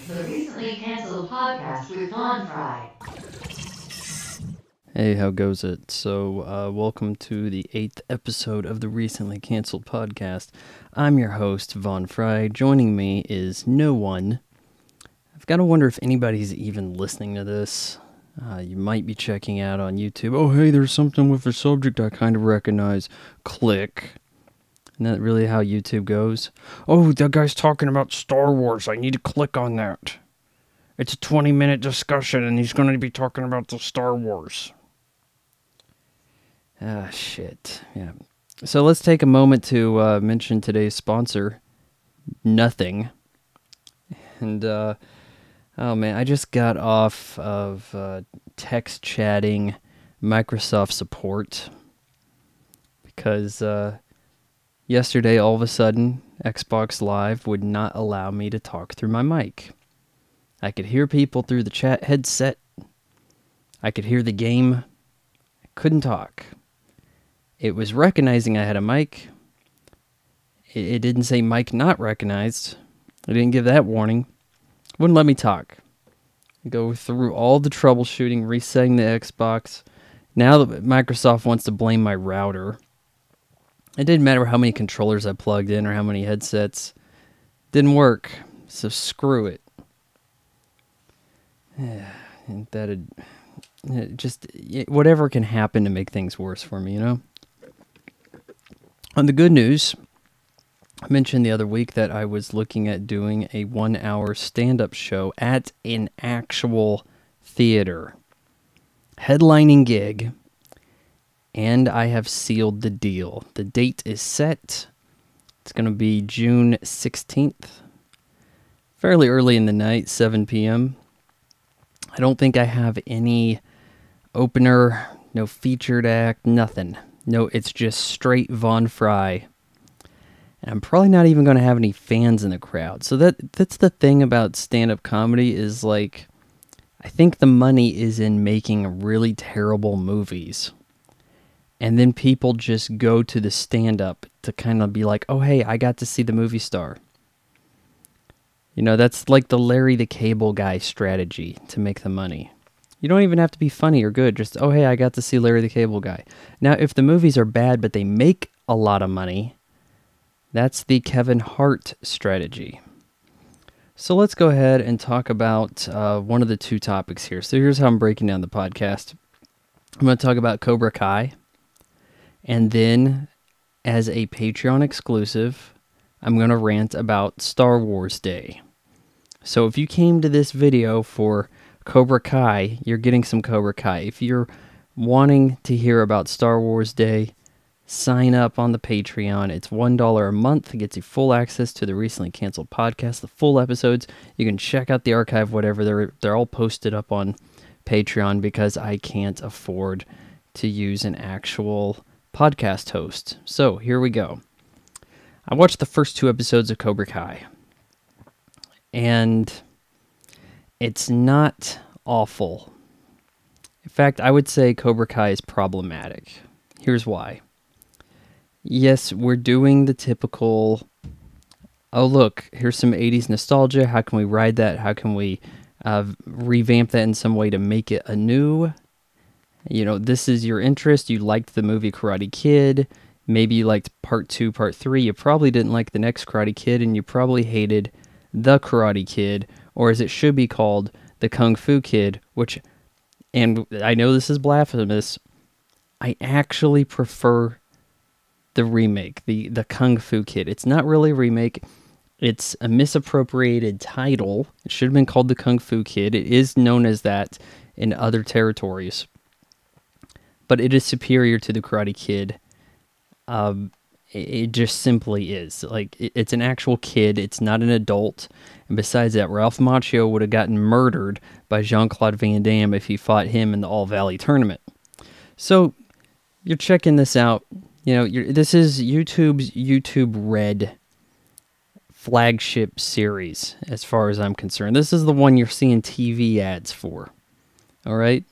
The recently canceled podcast with Von Fry. Hey, how goes it? So, welcome to the 8th episode of the recently canceled podcast. I'm your host, Von Fry. Joining me is no one. I've got to wonder if anybody's even listening to this. You might be checking out on YouTube. Oh, hey, there's something with the subject I kind of recognize. Click. Isn't that really how YouTube goes? Oh, that guy's talking about Star Wars. I need to click on that. It's a 20-minute discussion, and he's going to be talking about the Star Wars. Ah, shit. Yeah. So let's take a moment to mention today's sponsor, Nothing. And, oh man, I just got off of text chatting Microsoft support because yesterday, all of a sudden, Xbox Live would not allow me to talk through my mic. I could hear people through the chat headset. I could hear the game. I couldn't talk. It was recognizing I had a mic. It didn't say mic not recognized. I didn't give that warning. Wouldn't let me talk. Go through all the troubleshooting, resetting the Xbox. Now that Microsoft wants to blame my router. It didn't matter how many controllers I plugged in or how many headsets. Didn't work. So screw it. Whatever can happen to make things worse for me, you know? On the good news, I mentioned the other week that I was looking at doing a 1-hour stand-up show at an actual theater. Headlining gig. And I have sealed the deal. The date is set. It's going to be June 16th. Fairly early in the night, 7 p.m. I don't think I have any opener, no featured act, nothing. No, it's just straight Von Fry. And I'm probably not even going to have any fans in the crowd. So that's the thing about stand-up comedy is like, I think the money is in making really terrible movies. And then people just go to the stand-up to kind of be like, oh, hey, I got to see the movie star. You know, that's like the Larry the Cable Guy strategy to make the money. You don't even have to be funny or good. Just, oh, hey, I got to see Larry the Cable Guy. Now, if the movies are bad but they make a lot of money, that's the Kevin Hart strategy. So let's go ahead and talk about one of the two topics here. So here's how I'm breaking down the podcast. I'm going to talk about Cobra Kai. And then, as a Patreon exclusive, I'm going to rant about Star Wars Day. So if you came to this video for Cobra Kai, you're getting some Cobra Kai. If you're wanting to hear about Star Wars Day, sign up on the Patreon. It's $1 a month. It gets you full access to the recently canceled podcast, the full episodes. You can check out the archive, whatever. They're all posted up on Patreon because I can't afford to use an actual podcast host. So here we go. I watched the first 2 episodes of Cobra Kai, and it's not awful. In fact, I would say Cobra Kai is problematic. Here's why. Yes, we're doing the typical, oh look, here's some 80s nostalgia. How can we ride that? How can we revamp that in some way to make it anew? You know, this is your interest. You liked the movie Karate Kid. Maybe you liked part 2, part 3. You probably didn't like the next Karate Kid, and you probably hated the Karate Kid, or as it should be called, the Kung Fu Kid, which, and I know this is blasphemous, I actually prefer the remake, the Kung Fu Kid. It's not really a remake. It's a misappropriated title. It should have been called the Kung Fu Kid. It is known as that in other territories. But it is superior to the Karate Kid. It just simply is. Like, it's an actual kid. It's not an adult. And besides that, Ralph Macchio would have gotten murdered by Jean-Claude Van Damme if he fought him in the All Valley tournament. So, you're checking this out. You know, this is YouTube's YouTube Red flagship series, as far as I'm concerned. This is the one you're seeing TV ads for. All right?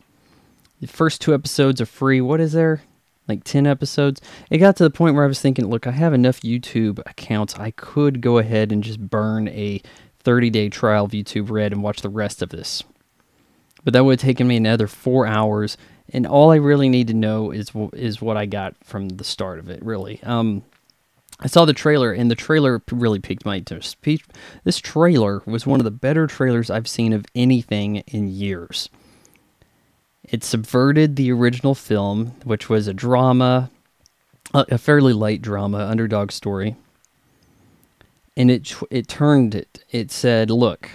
The first 2 episodes are free. What is there? Like 10 episodes. It got to the point where I was thinking, look, I have enough YouTube accounts. I could go ahead and just burn a 30-day trial of YouTube Red and watch the rest of this. But that would have taken me another 4 hours, and all I really need to know is what I got from the start of it, really. I saw the trailer, and the trailer really piqued my interest. This trailer was one of the better trailers I've seen of anything in years. It subverted the original film, which was a drama, a fairly light drama, underdog story. And it turned it. It said, look,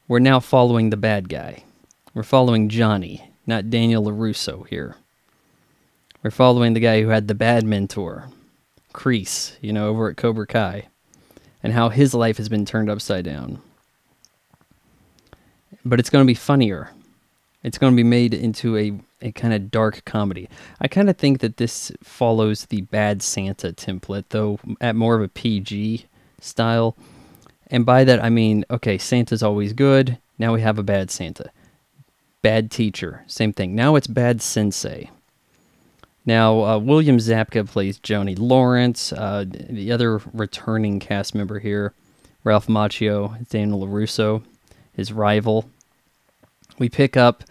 we're now following the bad guy. We're following Johnny, not Daniel LaRusso here. We're following the guy who had the bad mentor, Kreese, over at Cobra Kai, and how his life has been turned upside down. But it's going to be funnier. It's going to be made into a kind of dark comedy. I kind of think that this follows the Bad Santa template, though at more of a PG style. And by that I mean, okay, Santa's always good. Now we have a bad Santa. Bad teacher, same thing. Now it's bad sensei. Now, William Zabka plays Johnny Lawrence. The other returning cast member here, Ralph Macchio, Daniel LaRusso, his rival. We pick up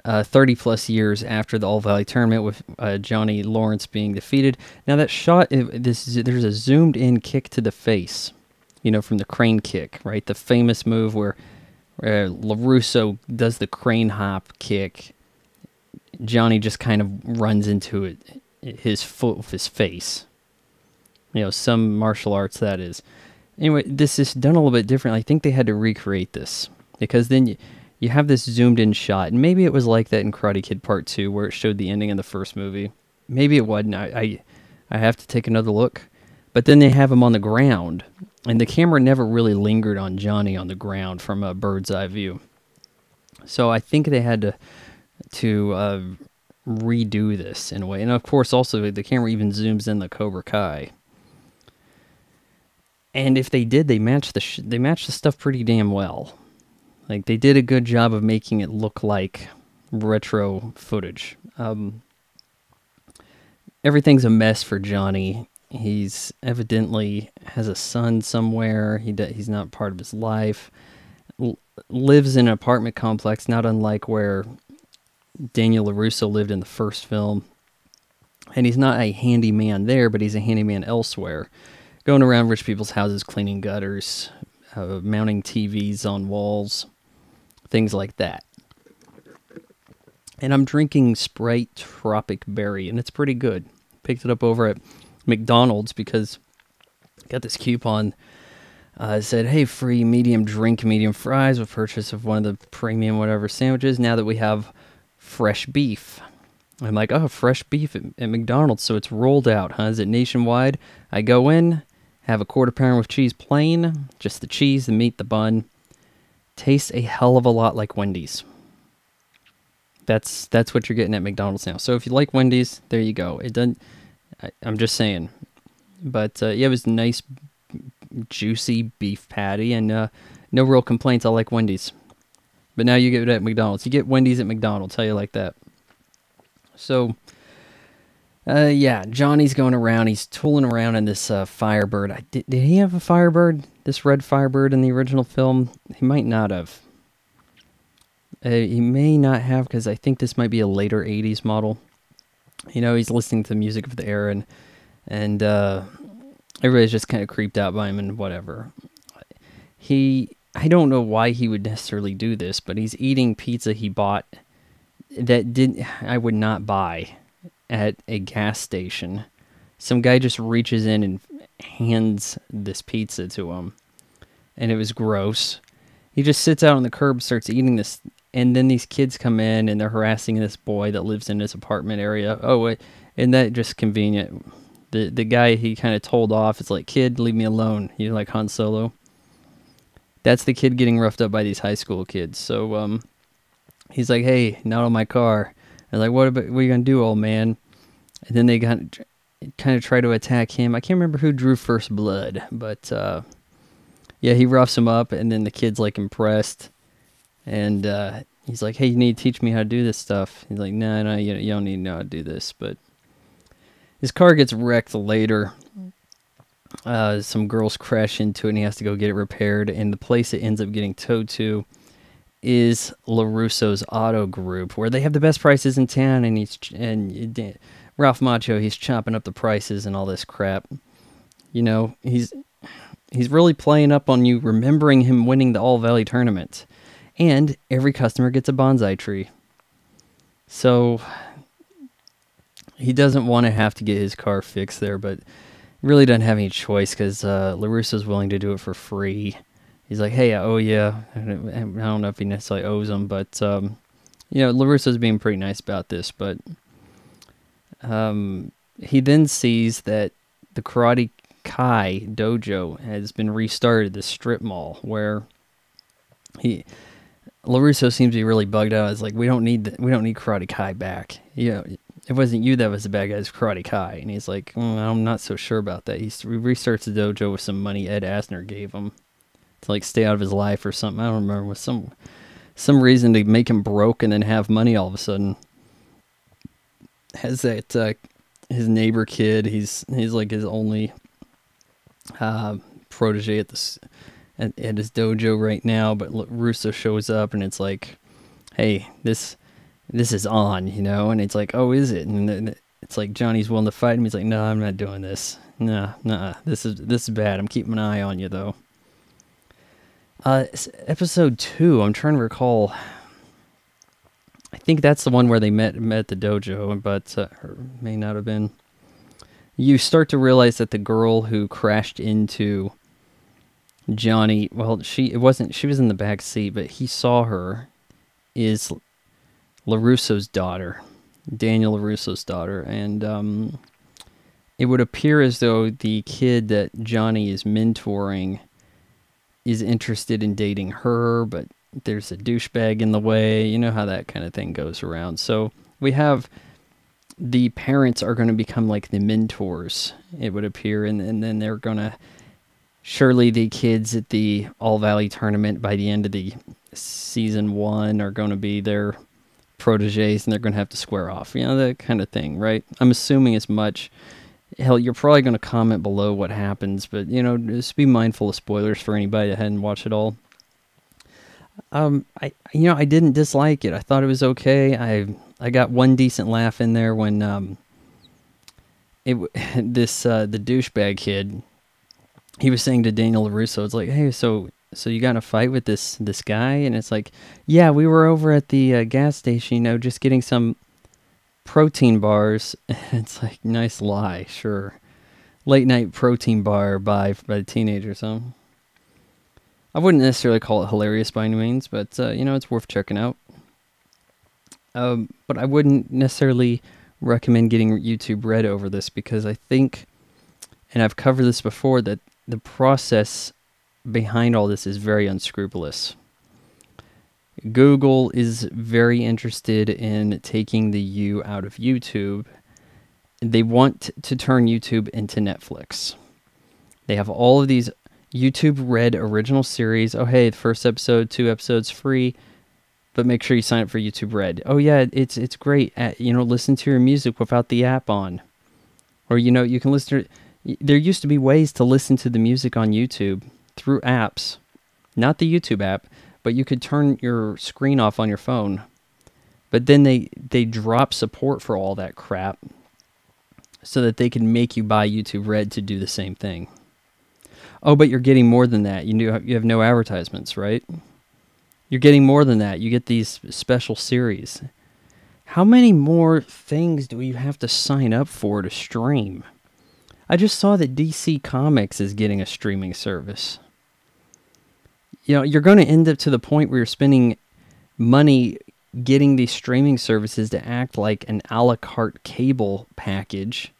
30-plus years after the All Valley Tournament with Johnny Lawrence being defeated. Now, that shot, there's a zoomed-in kick to the face, from the crane kick, right? The famous move where LaRusso does the crane hop kick. Johnny just kind of runs into his foot with his face. Some martial arts, that is. Anyway, this is done a little bit differently. I think they had to recreate this, because then you have this zoomed-in shot, and maybe it was like that in Karate Kid Part 2, where it showed the ending of the first movie. Maybe it wasn't. I have to take another look. But then they have him on the ground, and the camera never really lingered on Johnny on the ground from a bird's eye view. So I think they had to redo this in a way. And of course, also, the camera even zooms in the Cobra Kai. And if they did, they matched the stuff pretty damn well. Like, they did a good job of making it look like retro footage. Everything's a mess for Johnny. He's evidently has a son somewhere. He's not part of his life. Lives in an apartment complex, not unlike where Daniel LaRusso lived in the first film. And he's not a handyman there, but he's a handyman elsewhere. Going around rich people's houses, cleaning gutters, mounting TVs on walls, things like that. And I'm drinking Sprite Tropic Berry, and it's pretty good. Picked it up over at McDonald's because I got this coupon. It said, hey, free medium drink, medium fries with purchase of one of the premium whatever sandwiches now that we have fresh beef. I'm like, oh, fresh beef at McDonald's, so it's rolled out, huh? Is it nationwide? I go in, have a quarter pounder with cheese plain, just the cheese, the meat, the bun. Tastes a hell of a lot like Wendy's. That's what you're getting at McDonald's now. So if you like Wendy's, there you go. It doesn't. I'm just saying. But yeah, it was a nice, juicy beef patty, and no real complaints. I like Wendy's. But now you get it at McDonald's. You get Wendy's at McDonald's. How you like that? So, yeah, Johnny's going around. He's tooling around in this Firebird. Did he have a Firebird? This red Firebird in the original film? He might not have. He may not have, because I think this might be a later 80s model. He's listening to the music of the era, and everybody's just kind of creeped out by him and whatever. I don't know why he would necessarily do this, but he's eating pizza he bought that I would not buy at a gas station. Some guy just reaches in and hands this pizza to him, and it was gross. He just sits out on the curb, starts eating this, and then these kids come in and they're harassing this boy that lives in his apartment area. Oh, isn't that just convenient? The guy he kind of told off is like, kid, leave me alone. Like Han Solo. That's the kid getting roughed up by these high school kids. So he's like, hey, not on my car. And like, what are you going to do, old man? And then they kind of try to attack him. I can't remember who drew first blood, but yeah, he roughs him up, and then the kid's like impressed. And he's like, hey, you need to teach me how to do this stuff. He's like, no, you don't need to know how to do this. But his car gets wrecked later. some girls crash into it and he has to go get it repaired. And the place it ends up getting towed to is LaRusso's Auto Group, where they have the best prices in town. And Ralph Macchio, he's chopping up the prices and all this crap. You know, he's really playing up on you, remembering him winning the All Valley tournament. And every customer gets a bonsai tree. So he doesn't want to have to get his car fixed there, but really doesn't have any choice because LaRusso's willing to do it for free. He's like, hey, I owe you. I don't know if he necessarily owes him, but, LaRusso's being pretty nice about this. But he then sees that the Karate Kai dojo has been restarted at the strip mall, where LaRusso seems to be really bugged out. It's like, we don't need Karate Kai back. It wasn't you that was the bad guy, it's Karate Kai. And he's like, I'm not so sure about that. He restarts the dojo with some money Ed Asner gave him to like stay out of his life or something. I don't remember, with some reason to make him broke and then have money all of a sudden. Has that his neighbor kid? He's like his only protege at his dojo right now. But Russo shows up and it's like, hey, this is on, and it's like, oh, is it? And then it's like Johnny's willing to fight him. He's like, no, I'm not doing this. Nah, this is bad. I'm keeping an eye on you though. Episode 2, I'm trying to recall. I think that's the one where they met at the dojo, but or may not have been. You start to realize that the girl who crashed into Johnny, well, she was in the back seat, but he saw her, is LaRusso's daughter, Daniel LaRusso's daughter, and it would appear as though the kid that Johnny is mentoring is interested in dating her, but there's a douchebag in the way. You know how that kind of thing goes around. So we have the parents are going to become like the mentors, it would appear, and then they're going to, surely the kids at the All Valley tournament by the end of the season 1 are going to be their proteges, and they're going to have to square off, that kind of thing, right? I'm assuming as much. Hell, you're probably going to comment below what happens, but, just be mindful of spoilers for anybody that hadn't watched it all. I didn't dislike it. I thought it was okay. I got one decent laugh in there when the douchebag kid, he was saying to Daniel LaRusso, it's like, hey, so you got in a fight with this guy? And it's like, yeah, we were over at the gas station, just getting some protein bars. It's like, nice lie, sure. Late night protein bar by the teenager, so I wouldn't necessarily call it hilarious by any means, but it's worth checking out. But I wouldn't necessarily recommend getting YouTube Red over this, because I think, and I've covered this before, that the process behind all this is very unscrupulous. Google is very interested in taking the U out of YouTube. They want to turn YouTube into Netflix. They have all of these YouTube Red original series. Oh, hey, the first episode, 2 episodes free, but make sure you sign up for YouTube Red. Oh, yeah, it's great. Listen to your music without the app on. Or, you can listen to... There used to be ways to listen to the music on YouTube through apps. Not the YouTube app, but you could turn your screen off on your phone. But then they drop support for all that crap so that they can make you buy YouTube Red to do the same thing. Oh, but you're getting more than that. You have no advertisements, right? You're getting more than that. You get these special series. How many more things do you have to sign up for to stream? I just saw that DC Comics is getting a streaming service. You're going to end up to the point where you're spending money getting these streaming services to act like an a la carte cable package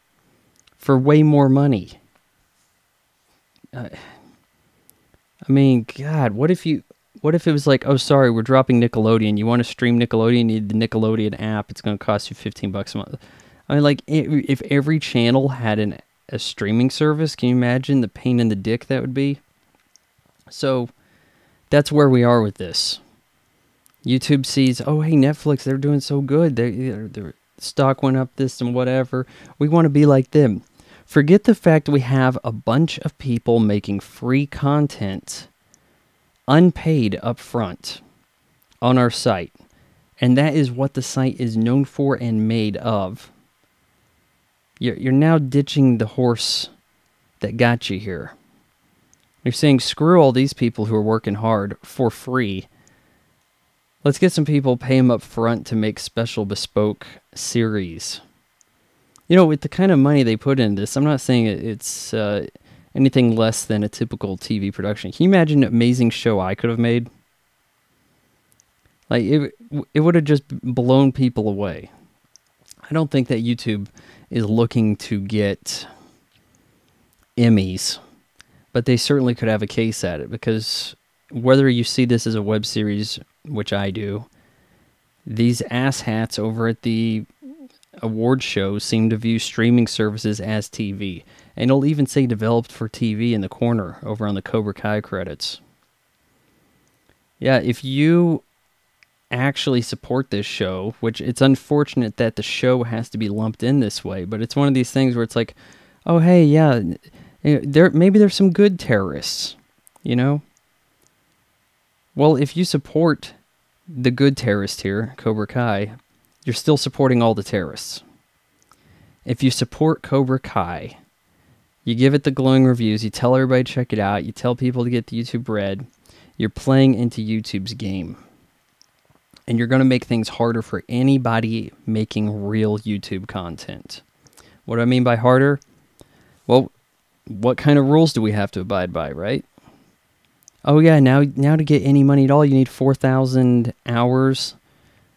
for way more money. I mean, God, what if it was like, oh, sorry, we're dropping Nickelodeon. You want to stream Nickelodeon? You need the Nickelodeon app. It's going to cost you $15 a month. I mean, like, if every channel had a streaming service, can you imagine the pain in the dick that would be? So that's where we are with this. YouTube sees, oh, hey, Netflix, they're doing so good. Their stock went up this and whatever. We want to be like them. Forget the fact we have a bunch of people making free content unpaid up front on our site. And that is what the site is known for and made of. You're now ditching the horse that got you here. You're saying, screw all these people who are working hard for free. Let's get some people, pay them up front to make special bespoke series. You know, with the kind of money they put in this, I'm not saying it's anything less than a typical TV production. Can you imagine an amazing show I could have made? Like, it would have just blown people away. I don't think that YouTube is looking to get Emmys, but they certainly could have a case at it, because whether you see this as a web series, which I do, these asshats over at the award shows seem to view streaming services as TV. And it'll even say developed for TV in the corner over on the Cobra Kai credits. Yeah, if you actually support this show, which it's unfortunate that the show has to be lumped in this way, but it's one of these things where it's like, oh, hey, yeah, maybe there's some good terrorists, you know? Well, if you support the good terrorist here, Cobra Kai, you're still supporting all the terrorists. If you support Cobra Kai, you give it the glowing reviews, you tell everybody to check it out, you tell people to get the YouTube Red, you're playing into YouTube's game. And you're going to make things harder for anybody making real YouTube content. What do I mean by harder? Well, what kind of rules do we have to abide by, right? Oh yeah, now to get any money at all, you need 4,000 hours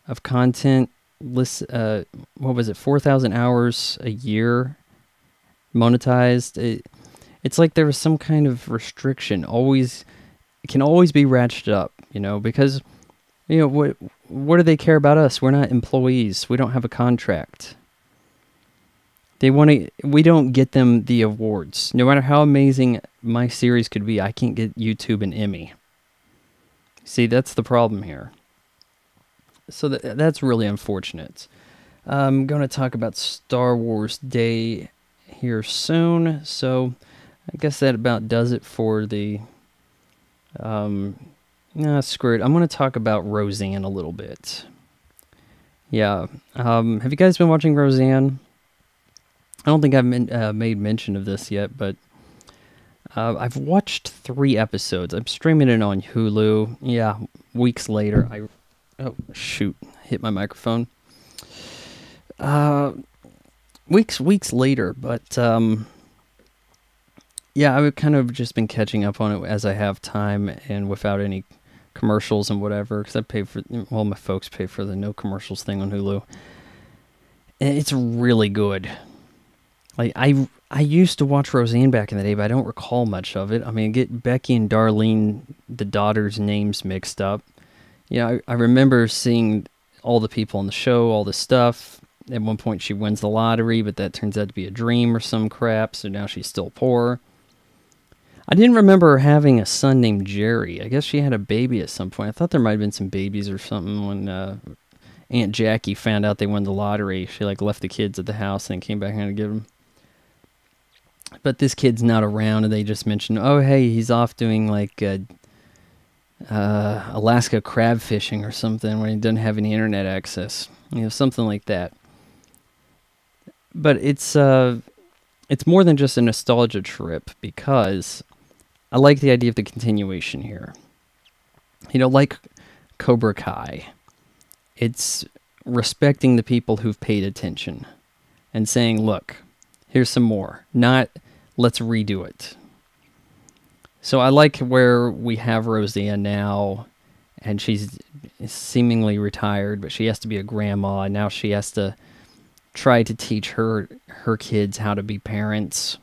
of content. What was it? 4,000 hours a year monetized. It's like there was some kind of restriction. It can always be ratcheted up, you know, because, you know, what do they care about us? We're not employees. We don't have a contract. We don't get them the awards. No matter how amazing my series could be, I can't get YouTube an Emmy. See, that's the problem here. So that's really unfortunate. I'm going to talk about Star Wars Day here soon. So I guess that about does it for the... screw it. I'm going to talk about Roseanne a little bit. Yeah. Have you guys been watching Roseanne? I don't think I've made mention of this yet, but I've watched 3 episodes. I'm streaming it on Hulu. Yeah, weeks later. Oh, shoot. Hit my microphone. Weeks later, but yeah, I've kind of just been catching up on it as I have time and without any commercials and whatever, because I pay for, well, my folks pay for the no commercials thing on Hulu. And it's really good. Like, I used to watch Roseanne back in the day, but I don't recall much of it. I mean, get Becky and Darlene, the daughters' names mixed up. Yeah, I remember seeing all the people on the show, all the stuff. At one point, she wins the lottery, but that turns out to be a dream or some crap, so now she's still poor. I didn't remember her having a son named Jerry. I guess she had a baby at some point. I thought there might have been some babies or something when Aunt Jackie found out they won the lottery. She, like, left the kids at the house and came back to give them. But this kid's not around, and they just mentioned, oh, hey, he's off doing, like, Alaska crab fishing or something when he doesn't have any internet access. You know, something like that. But it's more than just a nostalgia trip, because I like the idea of the continuation here. You know, like Cobra Kai, it's respecting the people who've paid attention and saying, look, here's some more, not let's redo it. So I like where we have Roseanne now, and she's seemingly retired, but she has to be a grandma, and now she has to try to teach her kids how to be parents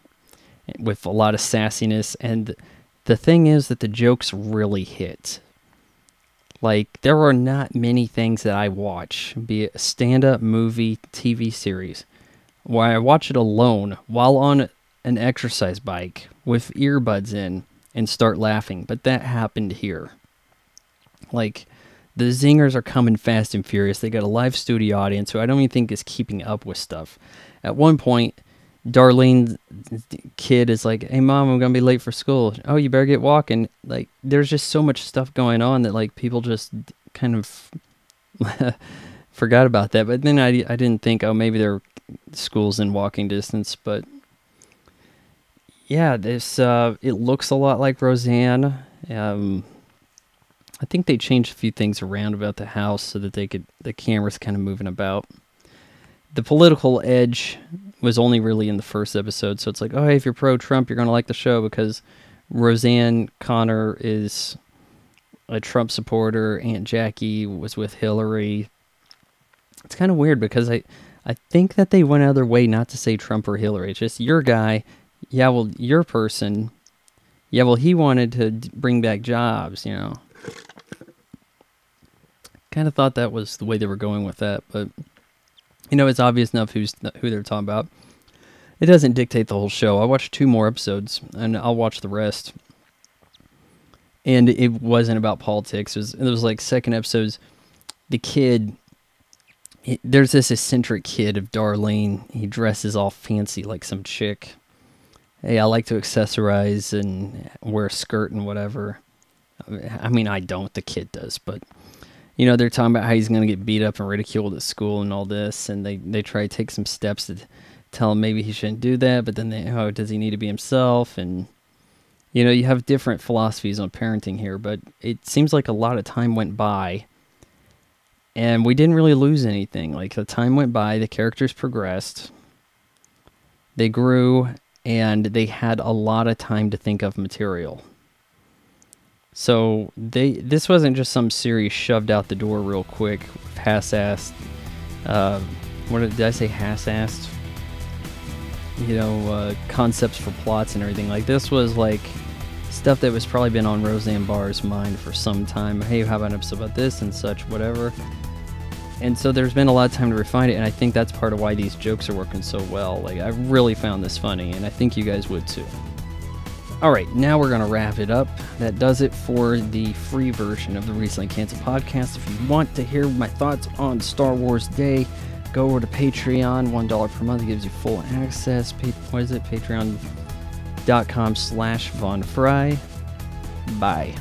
with a lot of sassiness. And the thing is that the jokes really hit. Like, there are not many things that I watch, be it a stand-up, movie, TV series, where I watch it alone while on an exercise bike with earbuds in and start laughing. But that happened here. Like, the zingers are coming fast and furious. They got a live studio audience who I don't even think is keeping up with stuff. At one point, Darlene's kid is like, "Hey mom, I'm gonna be late for school." "Oh, you better get walking." Like, there's just so much stuff going on that like people just kind of forgot about that. But then I didn't think, oh, maybe their school's in walking distance. But yeah, this it looks a lot like Roseanne. I think they changed a few things around about the house so that the camera's kind of moving about. The political edge was only really in the first episode, so it's like, oh, hey, if you're pro-Trump, you're going to like the show because Roseanne Connor is a Trump supporter. Aunt Jackie was with Hillary. It's kind of weird because I think that they went out of their way not to say Trump or Hillary. It's just your guy. Yeah, well, your person. Yeah, well, he wanted to bring back jobs, you know. Kind of thought that was the way they were going with that, but you know, it's obvious enough who they're talking about. It doesn't dictate the whole show. I watched 2 more episodes, and I'll watch the rest. And it wasn't about politics. It was like second episodes. The kid, there's this eccentric kid of Darlene. He dresses all fancy like some chick. Hey, I like to accessorize and wear a skirt and whatever. I mean, I don't. The kid does, but you know, they're talking about how he's going to get beat up and ridiculed at school and all this, and they try to take some steps to tell him maybe he shouldn't do that, but then does he need to be himself? And, you know, you have different philosophies on parenting here, but it seems like a lot of time went by, and we didn't really lose anything. Like, the time went by, the characters progressed, they grew, and they had a lot of time to think of material. So this wasn't just some series shoved out the door real quick, half-assed. Did I say half-assed? You know, concepts for plots and everything. Like, this was like stuff that was probably been on Roseanne Barr's mind for some time. Hey, how about an episode about this and such, whatever. And so there's been a lot of time to refine it, and I think that's part of why these jokes are working so well. Like, I really found this funny, and I think you guys would too. Alright, now we're going to wrap it up. That does it for the free version of the Recently Canceled podcast. If you want to hear my thoughts on Star Wars Day, go over to Patreon. $1 per month gives you full access. What is it? Patreon.com/VonFry. Bye.